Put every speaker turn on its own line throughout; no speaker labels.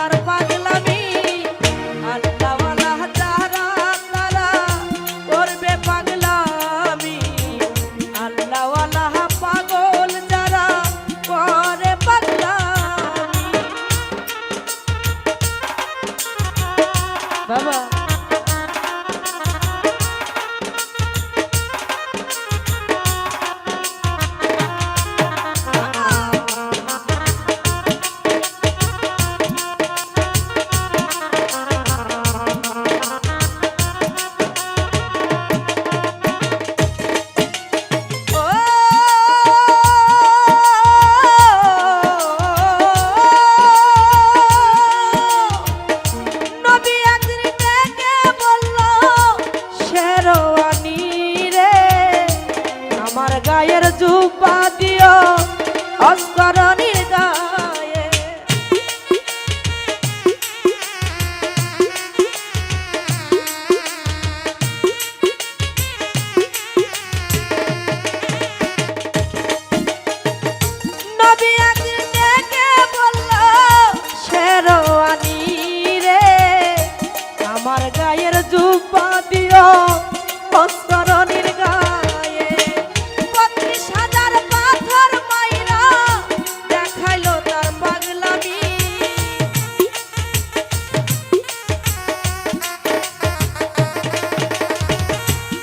তার পাগলামি আল্লাহওয়ালা যারা তারা করবে পাগলামি আল্লাহওয়ালা পাগল যারা করে পাগলামি বাবা গায়ের জুব্বা দিও অস্করণীর গায়ে নবী একদিন ডেকে বলল শেরওয়ানি রে আমার গায়ের জুব্বা দিও অস্করণীর গায়ে ৩২,০০০ পাথর মাইরা দেখাইলো তার পাগলামি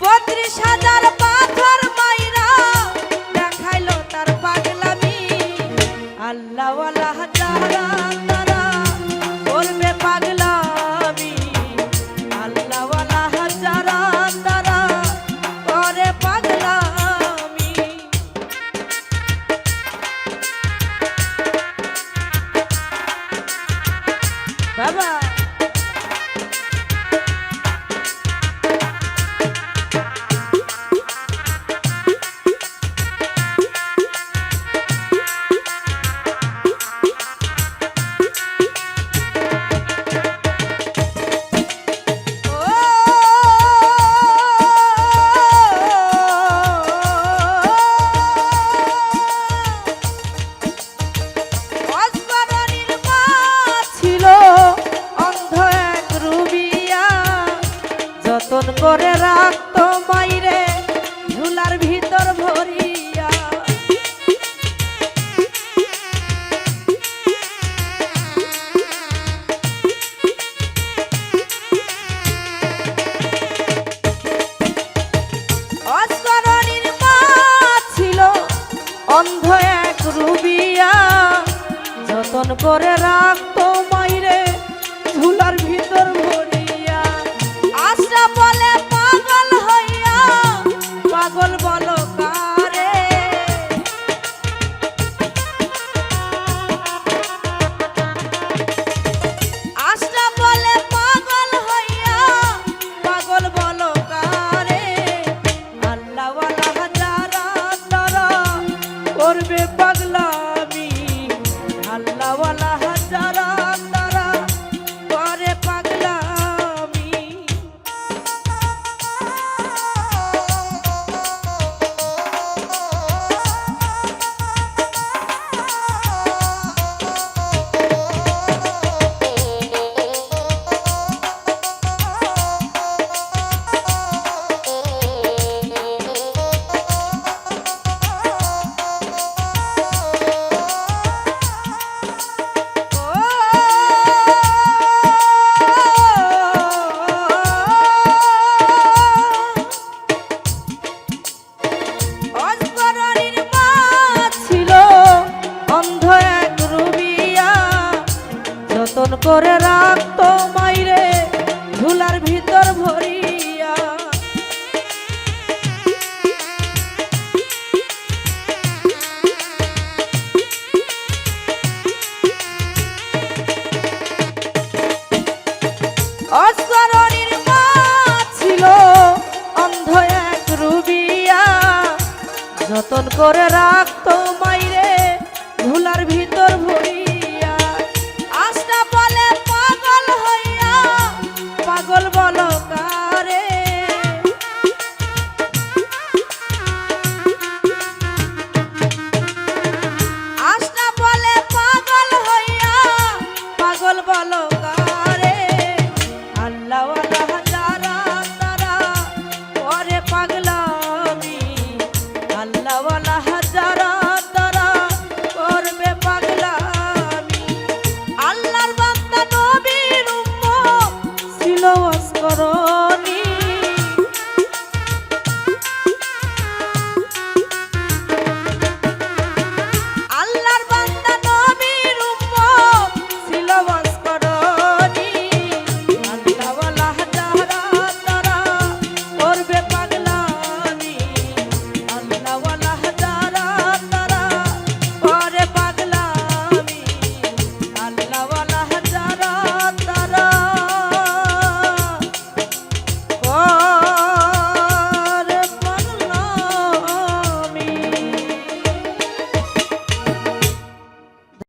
৩২,০০০ পাথর মাইরা দেখাইলো তার পাগলামি আল্লাহওয়ালা যারা তারা করবে পাগলামি আল্লাহওয়ালা যারা তারা করে পাগলামি বাবা যতন করে রাখতো মাইরে ঝুলার ভিতর ভরিয়া অস্করণীর মা ছিল অন্ধ এক রুবিয়া যতন করে রাখতো মাইরে ঝুলার ভিতর ভরিয়া আশা বলে পাগল হইয়া পাগল বলো কারে আশা বলে পাগল হইয়া পাগল বলো কারে আল্লাহওয়ালা যারা তারা করবে পাগলামি আল্লাহওয়ালা যারা তারা করে পাগলামি যতন করে রাখতো মাইরে ঝুলার ভিতর ভরিয়া অস্করণীর মা ছিল অন্ধ এক রুবিয়া যতন করে রাখ